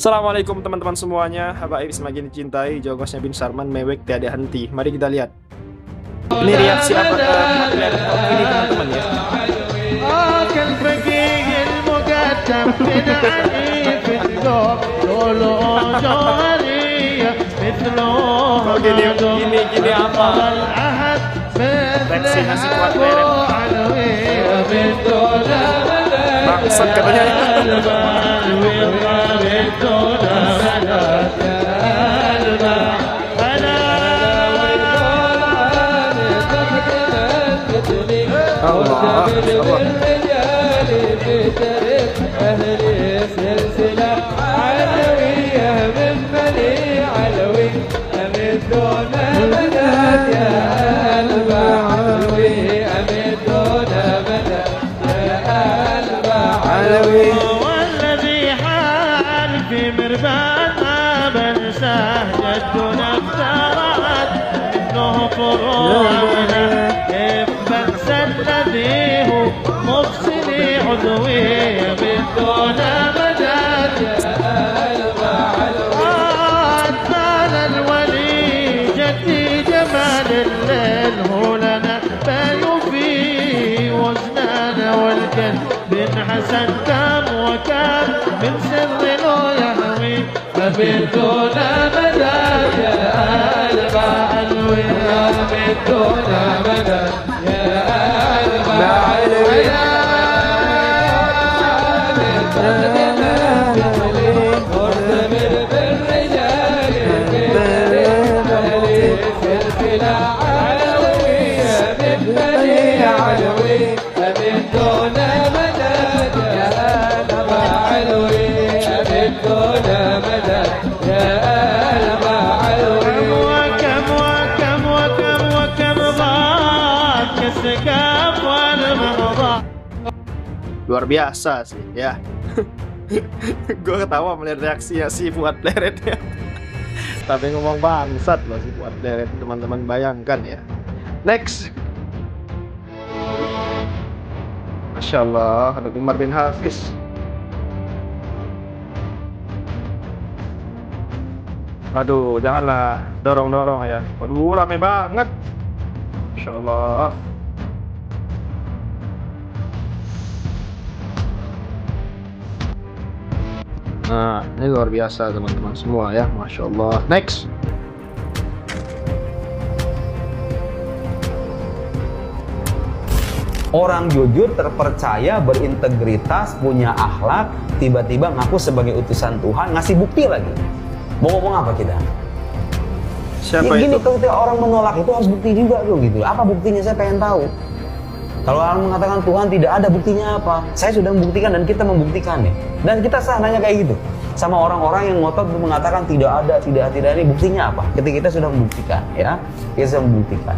Assalamualaikum teman-teman semuanya, habaib semakin dicintai, jogosnya bin Sarman mewek tiada henti. Mari kita lihat. Ini reaksi apa ini teman-teman ya. Oke, gini apa? Reaksi nasi kuat leret. Bangsat katanya. والذي حال في مرباطها بنساه جدنا افترت منه فروعنا كيف بنسى الذي هو مفصلي عضوي من دون مدد أطفال الولي جدي جمال الليل هو لنا فيفي وزننا والجد بن حسن كم وكم من سر له يهوي فبدون مدد يا قلب علوي فبدون مدد يا قلب علوي مرتبط بالرجال سلسلة علوية من بني علوي فبدون مدد يا قلب علوي فبدون مدد يا قلب علوي وكم وكم وكم وكم ضاق كالسكاب والمرضى. Luar biasa sih ya. Gue ketawa melihat reaksinya si Fuad Leret ya. Tapi ngomong bangsat loh si Fuad Leret, teman-teman bayangkan ya. Next. Masya Allah, ada Umar bin Hafiz. Aduh, janganlah dorong-dorong ya. Waduh, rame banget. Masya Allah. Nah, ini luar biasa teman-teman semua ya, Masya Allah. Next. Orang jujur, terpercaya, berintegritas, punya akhlak, tiba-tiba ngaku sebagai utusan Tuhan, ngasih bukti lagi. Mau ngomong apa kita? Siapa ya, gini, itu? kalau orang menolak itu harus bukti juga tuh gitu. Apa buktinya? Saya pengen tahu. Kalau orang mengatakan Tuhan tidak ada, buktinya apa? Saya sudah membuktikan dan kita membuktikan ya. Dan kita sah nanya kayak gitu sama orang-orang yang ngotot untuk mengatakan tidak ada, tidak ini, buktinya apa? Ketika kita sudah membuktikan ya, kita sudah membuktikan.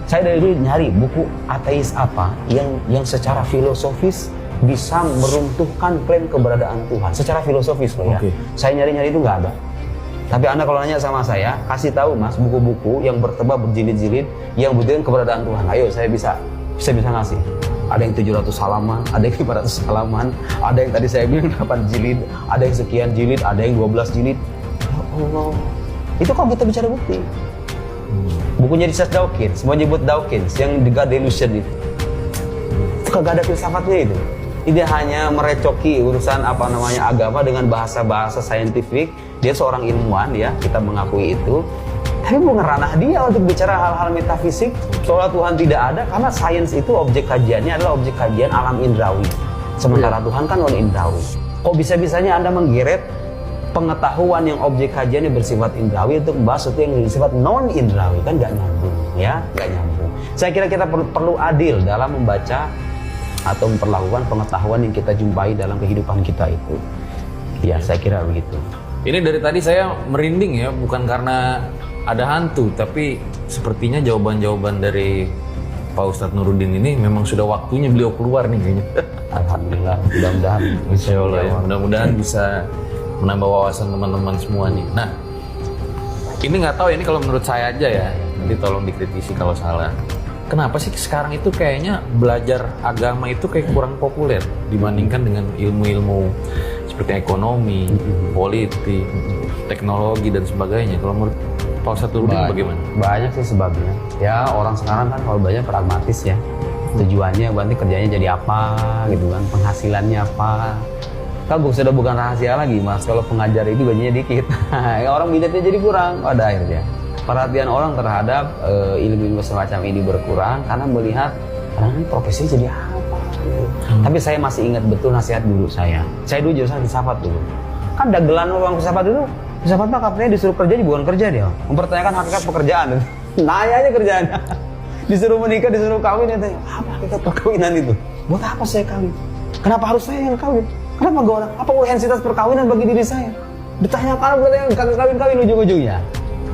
Saya dari dulu nyari buku ateis apa yang secara filosofis bisa meruntuhkan klaim keberadaan Tuhan. Secara filosofis loh ya. Saya nyari-nyari itu nggak ada. Tapi Anda kalau nanya sama saya, kasih tahu Mas buku-buku yang bertebal berjilid-jilid yang buktikan keberadaan Tuhan. Ayo saya bisa ngasih. Ada yang 700 halaman, ada yang 500 halaman, ada yang tadi saya bilang 8 jilid, ada yang sekian jilid, ada yang 12 jilid. Ya Allah. Itu kalau kita bicara bukti. Bukunya Richard Dawkins, semua nyebut Dawkins yang The God Delusion itu kagak ada filsafatnya itu. Dia hanya merecoki urusan agama dengan bahasa-bahasa saintifik. Dia seorang ilmuwan ya, kita mengakui itu. Tapi bukan ranah dia untuk bicara hal-hal metafisik soal Tuhan tidak ada, karena sains itu objek kajiannya adalah objek kajian alam indrawi. Sementara Tuhan kan non indrawi. Kok bisa-bisanya Anda menggeret pengetahuan yang objek kajiannya bersifat indrawi untuk membahas sesuatu yang bersifat non indrawi? Kan nggak nyambung ya, nggak nyambung. Saya kira kita perlu adil dalam membaca atau memperlakukan pengetahuan yang kita jumpai dalam kehidupan kita itu. Ya, saya kira begitu. Ini dari tadi saya merinding ya, bukan karena ada hantu, tapi sepertinya jawaban-jawaban dari Pak Ustadz Nuruddin ini memang sudah waktunya beliau keluar nih kayaknya. Alhamdulillah, mudah-mudahan. Insya Allah ya, mudah-mudahan bisa menambah wawasan teman-teman semua nih. Nah, ini nggak tahu ya, ini kalau menurut saya aja ya, nanti tolong dikritisi kalau salah. Kenapa sih sekarang itu kayaknya belajar agama itu kayak kurang populer dibandingkan dengan ilmu-ilmu seperti ekonomi, politik, teknologi dan sebagainya. Kalau menurut Pak Ustadz Nurdin bagaimana? Banyak sih sebabnya. Ya orang sekarang kan kalau banyak pragmatis ya. Tujuannya berarti kerjanya jadi apa gitu kan, penghasilannya apa. Kan sudah bukan rahasia lagi mas, kalau pengajar itu gajinya dikit. Orang minatnya jadi kurang pada akhirnya. Perhatian orang terhadap ilmu-ilmu semacam ini berkurang karena melihat kadang profesi jadi apa gitu. Tapi saya masih ingat betul nasihat guru saya. Saya dulu jurusan filsafat dulu. Kan dagelan orang filsafat dulu. Filsafat mah katanya disuruh kerja bukan kerja dia. Mempertanyakan hakikat pekerjaan. Nanya aja kerjaannya. Disuruh menikah, disuruh kawin, katanya, apa hakikat perkawinan itu? Buat apa saya kawin? Kenapa harus saya yang kawin? Kenapa gak orang? Apa urgensitas perkawinan bagi diri saya? Ditanyakan berarti kagak kawin-kawin ujung-ujungnya.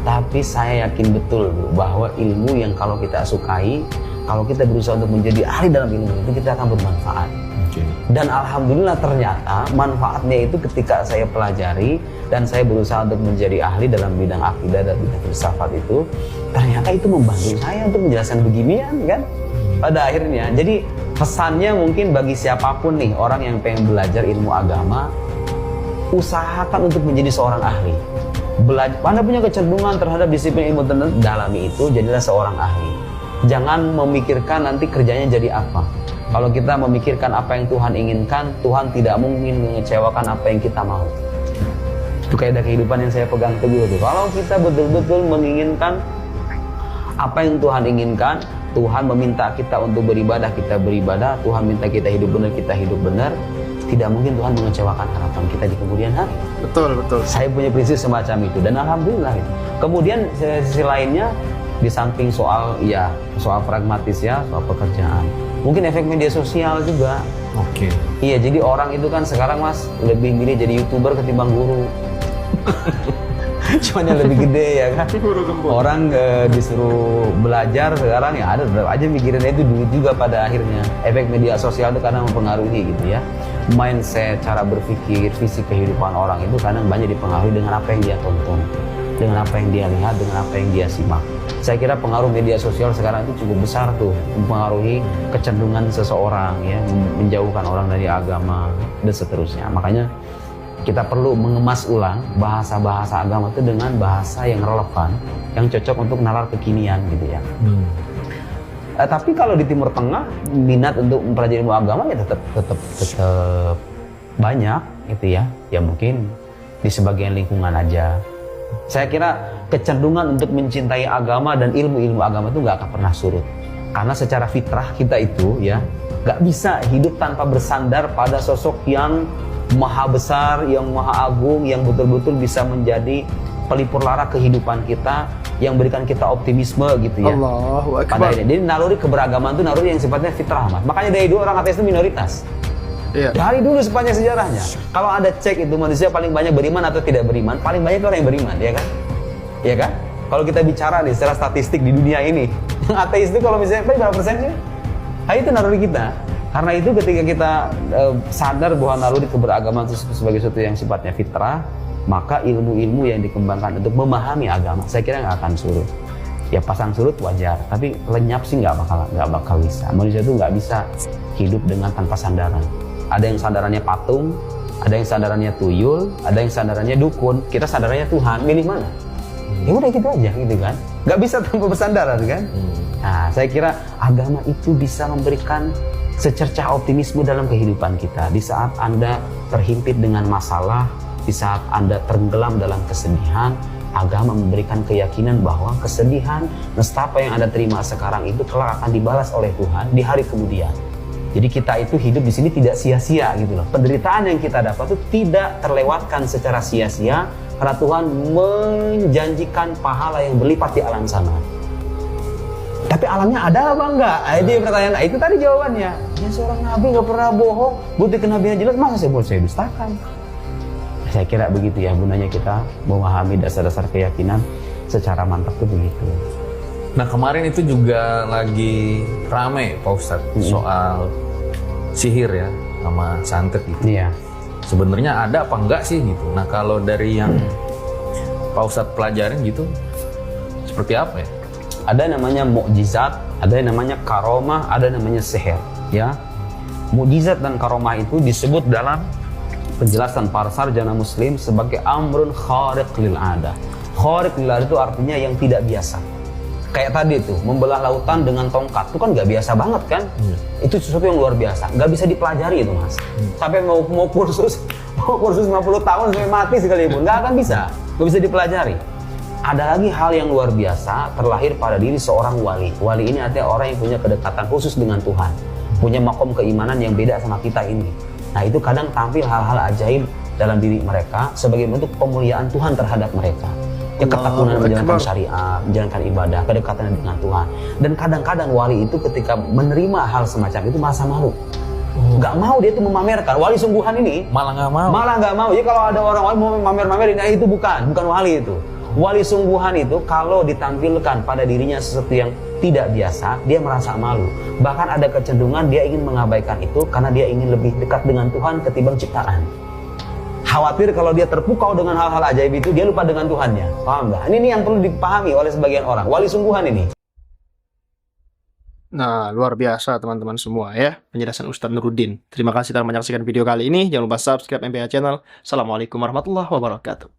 Tapi saya yakin betul bahwa ilmu yang kalau kita sukai, kalau kita berusaha untuk menjadi ahli dalam ilmu itu, kita akan bermanfaat. Dan alhamdulillah ternyata manfaatnya itu ketika saya pelajari dan saya berusaha untuk menjadi ahli dalam bidang akidah dan bidang filsafat itu, ternyata itu membantu saya untuk menjelaskan beginian kan pada akhirnya. Jadi pesannya mungkin bagi siapapun nih orang yang pengen belajar ilmu agama, usahakan untuk menjadi seorang ahli. Anda punya kecenderungan terhadap disiplin ilmu tertentu, dalami itu, jadilah seorang ahli. Jangan memikirkan nanti kerjanya jadi apa. Kalau kita memikirkan apa yang Tuhan inginkan, Tuhan tidak mungkin mengecewakan apa yang kita mau. Itu kaidah kehidupan yang saya pegang teguh tuh. Kalau kita betul-betul menginginkan apa yang Tuhan inginkan, Tuhan meminta kita untuk beribadah, kita beribadah. Tuhan minta kita hidup benar, kita hidup benar. Tidak mungkin Tuhan mengecewakan harapan kita di kemudian hari. Betul, betul. Saya punya prinsip semacam itu dan alhamdulillah. Kemudian sisi lainnya, di samping soal pragmatis ya, soal pekerjaan. Mungkin efek media sosial juga. Oke. Iya, jadi orang itu kan sekarang mas lebih milih jadi YouTuber ketimbang guru. Cuman yang lebih gede ya kan. Orang disuruh belajar sekarang ya ada tetap aja mikirinnya itu duit juga pada akhirnya. Efek media sosial itu kadang mempengaruhi gitu ya. Mindset, cara berpikir, visi kehidupan orang itu kadang banyak dipengaruhi dengan apa yang dia tonton, dengan apa yang dia lihat, dengan apa yang dia simak. Saya kira pengaruh media sosial sekarang itu cukup besar tuh, mempengaruhi kecenderungan seseorang ya, menjauhkan orang dari agama dan seterusnya. Makanya kita perlu mengemas ulang bahasa-bahasa agama itu dengan bahasa yang relevan, yang cocok untuk nalar kekinian gitu ya. Tapi kalau di Timur Tengah minat untuk mempelajari ilmu agama ya tetap banyak gitu ya. Ya mungkin di sebagian lingkungan aja. Saya kira kecenderungan untuk mencintai agama dan ilmu-ilmu agama itu nggak akan pernah surut. Karena secara fitrah kita itu ya nggak bisa hidup tanpa bersandar pada sosok yang maha besar, yang maha agung, yang betul-betul bisa menjadi pelipur lara kehidupan kita, yang berikan kita optimisme gitu ya. Allahu Akbar. Jadi naluri keberagaman itu naluri yang sifatnya fitrah mas. Makanya dari dulu orang ateis itu minoritas. Iya. Dari dulu sepanjang sejarahnya. Kalau ada cek itu manusia paling banyak beriman atau tidak beriman, paling banyak itu orang yang beriman, ya kan? Iya kan? Kalau kita bicara nih secara statistik di dunia ini, yang ateis itu kalau misalnya berapa persennya? Nah, itu naluri kita. Karena itu ketika kita sadar bahwa naluri keberagaman itu sebagai sesuatu yang sifatnya fitrah, maka ilmu-ilmu yang dikembangkan untuk memahami agama, saya kira nggak akan surut. Ya pasang surut wajar, tapi lenyap sih nggak bakal bisa. Manusia itu nggak bisa hidup dengan tanpa sandaran. Ada yang sandarannya patung, ada yang sandarannya tuyul, ada yang sandarannya dukun. Kita sandarannya Tuhan, milih mana? Ya udah gitu aja gitu kan. Nggak bisa tanpa bersandaran kan. Nah saya kira agama itu bisa memberikan secercah optimisme dalam kehidupan kita. Di saat Anda terhimpit dengan masalah, di saat Anda tenggelam dalam kesedihan, agama memberikan keyakinan bahwa kesedihan, nestapa yang Anda terima sekarang itu kelak akan dibalas oleh Tuhan di hari kemudian. Jadi kita itu hidup di sini tidak sia-sia gitu loh. Penderitaan yang kita dapat itu tidak terlewatkan secara sia-sia karena Tuhan menjanjikan pahala yang berlipat di alam sana. Tapi alamnya ada apa enggak? Itu pertanyaan. Itu tadi jawabannya. Ya seorang nabi nggak pernah bohong, bukti kenabian jelas, masa saya dustakan? Saya kira begitu ya gunanya kita memahami dasar-dasar keyakinan secara mantap itu begitu. Nah kemarin itu juga lagi rame Pak Ustadz soal sihir ya sama santet gitu. Iya. Sebenarnya ada apa enggak sih gitu. Nah kalau dari yang Pak Ustadz pelajarin gitu seperti apa ya? Ada namanya mukjizat, ada yang namanya karomah, ada yang namanya sihir. Ya, mukjizat dan karomah itu disebut dalam penjelasan para sarjana muslim sebagai amrun khariq lil ada. Khariq lil ada itu artinya yang tidak biasa. Kayak tadi tuh, membelah lautan dengan tongkat, itu kan nggak biasa banget kan? Itu sesuatu yang luar biasa, nggak bisa dipelajari itu mas. Sampai mau kursus 50 tahun sampai mati sekalipun, nggak akan bisa, nggak bisa dipelajari. Ada lagi hal yang luar biasa terlahir pada diri seorang wali. Wali ini artinya orang yang punya kedekatan khusus dengan Tuhan, punya makom keimanan yang beda sama kita ini. Nah itu kadang tampil hal-hal ajaib dalam diri mereka sebagai bentuk pemuliaan Tuhan terhadap mereka. Ya, ketekunan menjalankan syariat, menjalankan ibadah, kedekatan dengan Tuhan. Dan kadang-kadang wali itu ketika menerima hal semacam itu merasa malu. Nggak mau dia itu memamerkan. Wali sungguhan ini Malah nggak mau. malah nggak mau. Jadi kalau ada orang wali mau mamer-mamerin, itu bukan wali itu. Wali sungguhan itu kalau ditampilkan pada dirinya sesuatu yang tidak biasa, dia merasa malu. Bahkan ada kecenderungan dia ingin mengabaikan itu karena dia ingin lebih dekat dengan Tuhan ketimbang ciptaan. Khawatir kalau dia terpukau dengan hal-hal ajaib itu, dia lupa dengan Tuhannya. Paham nggak? Ini yang perlu dipahami oleh sebagian orang. Wali sungguhan ini. Nah, luar biasa teman-teman semua ya, penjelasan Ustadz Nuruddin. Terima kasih telah menyaksikan video kali ini. Jangan lupa subscribe MPA Channel. Assalamualaikum warahmatullahi wabarakatuh.